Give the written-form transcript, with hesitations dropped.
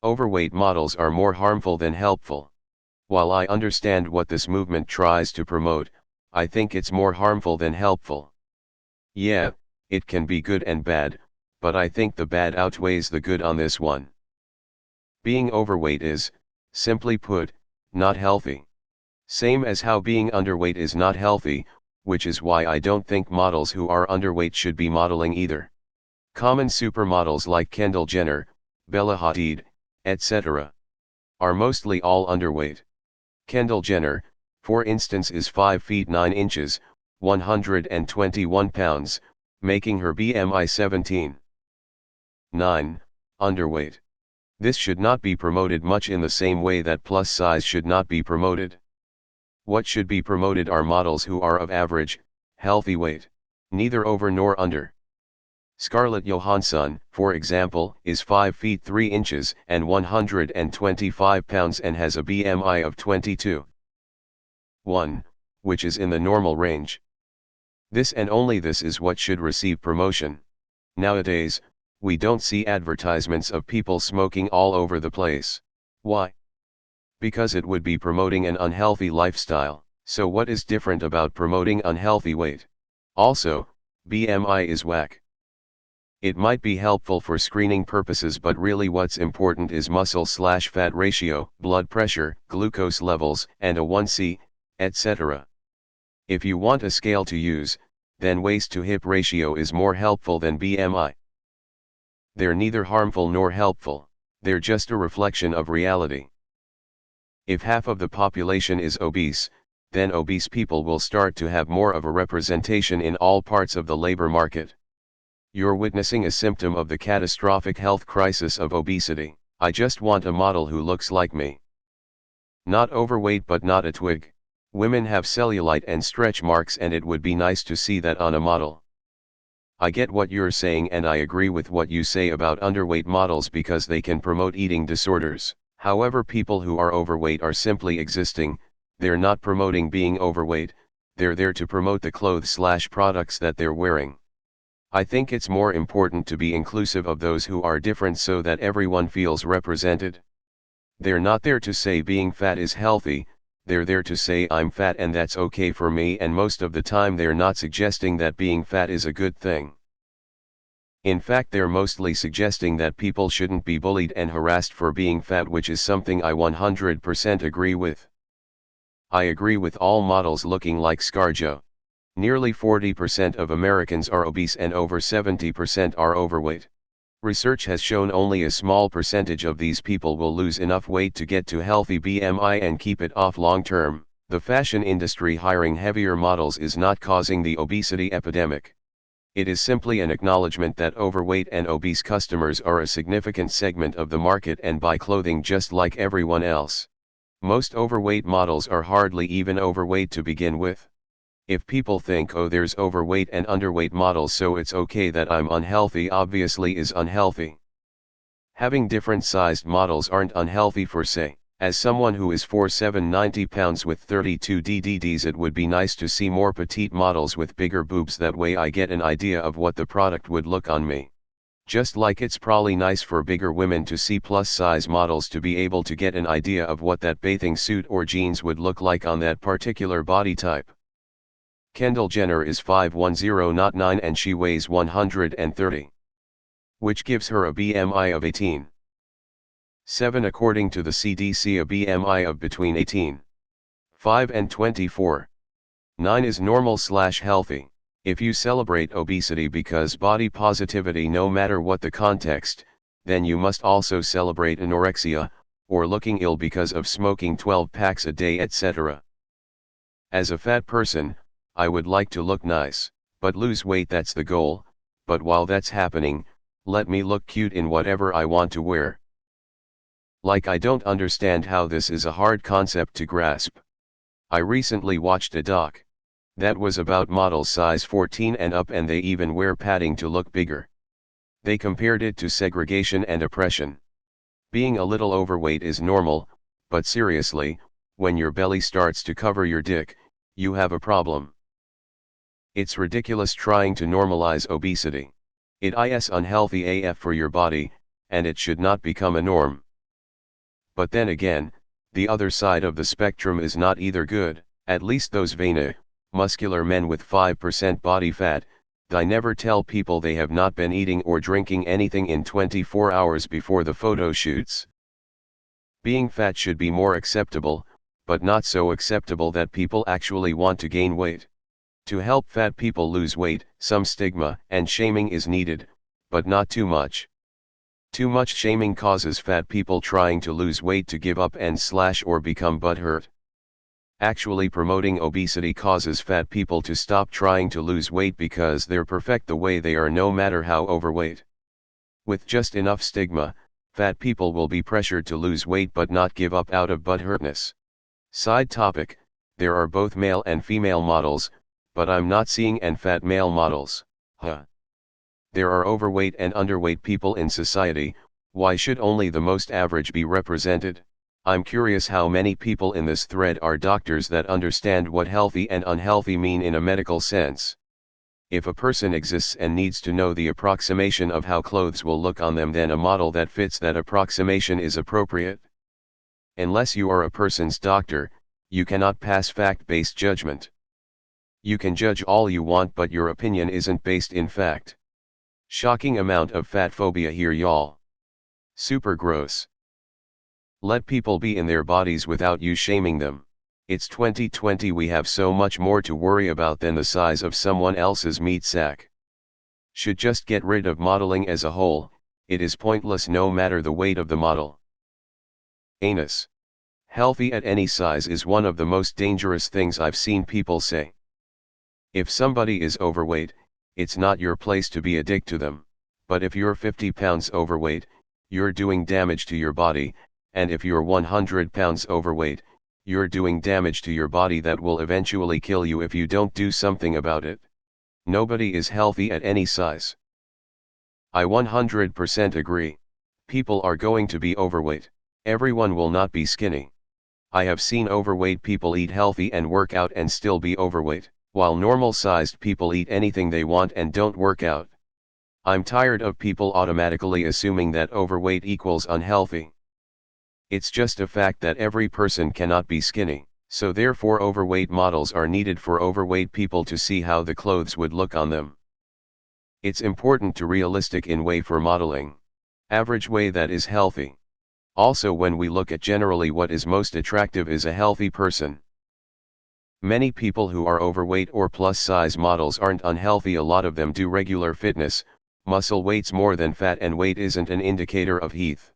Overweight models are more harmful than helpful. While I understand what this movement tries to promote, I think it's more harmful than helpful. Yeah, it can be good and bad, but I think the bad outweighs the good on this one. Being overweight is, simply put, not healthy. Same as how being underweight is not healthy, which is why I don't think models who are underweight should be modeling either. Common supermodels like Kendall Jenner, Bella Hadid, etc. are mostly all underweight. Kendall Jenner, for instance, is 5 feet 9 inches, 121 pounds, making her BMI 17. 9. Underweight. This should not be promoted much in the same way that plus size should not be promoted. What should be promoted are models who are of average, healthy weight, neither over nor under. Scarlett Johansson, for example, is 5 feet 3 inches and 125 pounds and has a BMI of 22.1, which is in the normal range. This and only this is what should receive promotion. Nowadays, we don't see advertisements of people smoking all over the place. Why? Because it would be promoting an unhealthy lifestyle. So what is different about promoting unhealthy weight? Also, BMI is whack. It might be helpful for screening purposes, but really what's important is muscle/fat ratio, blood pressure, glucose levels, and A1C, etc. If you want a scale to use, then waist to hip ratio is more helpful than BMI. They're neither harmful nor helpful, they're just a reflection of reality. If half of the population is obese, then obese people will start to have more of a representation in all parts of the labor market. You're witnessing a symptom of the catastrophic health crisis of obesity. I just want a model who looks like me. Not overweight but not a twig. Women have cellulite and stretch marks, and it would be nice to see that on a model. I get what you're saying, and I agree with what you say about underweight models because they can promote eating disorders. However, people who are overweight are simply existing, they're not promoting being overweight, they're there to promote the clothes/products that they're wearing. I think it's more important to be inclusive of those who are different so that everyone feels represented. They're not there to say being fat is healthy, they're there to say I'm fat and that's okay for me, and most of the time they're not suggesting that being fat is a good thing. In fact, they're mostly suggesting that people shouldn't be bullied and harassed for being fat, which is something I 100% agree with. I agree with all models looking like ScarJo. Nearly 40% of Americans are obese and over 70% are overweight. Research has shown only a small percentage of these people will lose enough weight to get to healthy BMI and keep it off long term. The fashion industry hiring heavier models is not causing the obesity epidemic. It is simply an acknowledgement that overweight and obese customers are a significant segment of the market and buy clothing just like everyone else. Most overweight models are hardly even overweight to begin with. If people think, oh, there's overweight and underweight models, so it's okay that I'm unhealthy, obviously is unhealthy. Having different sized models aren't unhealthy for se. As someone who is 4'7", 90 pounds with 32 DDDs, it would be nice to see more petite models with bigger boobs, that way I get an idea of what the product would look on me. Just like it's probably nice for bigger women to see plus size models to be able to get an idea of what that bathing suit or jeans would look like on that particular body type. Kendall Jenner is 5'10", not 9, and she weighs 130. Which gives her a BMI of 18.7 according to the CDC, a BMI of between 18.5 and 24.9 is normal/healthy. If you celebrate obesity because body positivity, no matter what the context, then you must also celebrate anorexia, or looking ill because of smoking 12 packs a day, etc. As a fat person, I would like to look nice, but lose weight, that's the goal. But while that's happening, let me look cute in whatever I want to wear. Like, I don't understand how this is a hard concept to grasp. I recently watched a doc that was about models size 14 and up, and they even wear padding to look bigger. They compared it to segregation and oppression. Being a little overweight is normal, but seriously, when your belly starts to cover your dick, you have a problem. It's ridiculous trying to normalize obesity. It is unhealthy AF for your body, and it should not become a norm. But then again, the other side of the spectrum is not either good. At least those veiny, muscular men with 5% body fat, they never tell people they have not been eating or drinking anything in 24 hours before the photo shoots. Being fat should be more acceptable, but not so acceptable that people actually want to gain weight. To help fat people lose weight, some stigma and shaming is needed, but not too much. Too much shaming causes fat people trying to lose weight to give up and slash or become butthurt. Actually promoting obesity causes fat people to stop trying to lose weight because they're perfect the way they are no matter how overweight. With just enough stigma, fat people will be pressured to lose weight but not give up out of butthurtness. Side topic, there are both male and female models, but I'm not seeing any fat male models. There are overweight and underweight people in society, why should only the most average be represented? I'm curious how many people in this thread are doctors that understand what healthy and unhealthy mean in a medical sense. If a person exists and needs to know the approximation of how clothes will look on them, then a model that fits that approximation is appropriate. Unless you are a person's doctor, you cannot pass fact-based judgment. You can judge all you want, but your opinion isn't based in fact. Shocking amount of fatphobia here, y'all. Super gross. Let people be in their bodies without you shaming them. It's 2020, we have so much more to worry about than the size of someone else's meat sack. Should just get rid of modeling as a whole, it is pointless no matter the weight of the model. Anus. Healthy at any size is one of the most dangerous things I've seen people say. If somebody is overweight, it's not your place to be a dick to them, but if you're 50 pounds overweight, you're doing damage to your body, and if you're 100 pounds overweight, you're doing damage to your body that will eventually kill you if you don't do something about it. Nobody is healthy at any size. I 100% agree. People are going to be overweight. Everyone will not be skinny. I have seen overweight people eat healthy and work out and still be overweight, while normal-sized people eat anything they want and don't work out. I'm tired of people automatically assuming that overweight equals unhealthy. It's just a fact that every person cannot be skinny, so therefore overweight models are needed for overweight people to see how the clothes would look on them. It's important to realistic in way for modeling. Average way that is healthy. Also, when we look at generally what is most attractive is a healthy person. Many people who are overweight or plus size models aren't unhealthy, a lot of them do regular fitness. Muscle weights more than fat and weight isn't an indicator of health.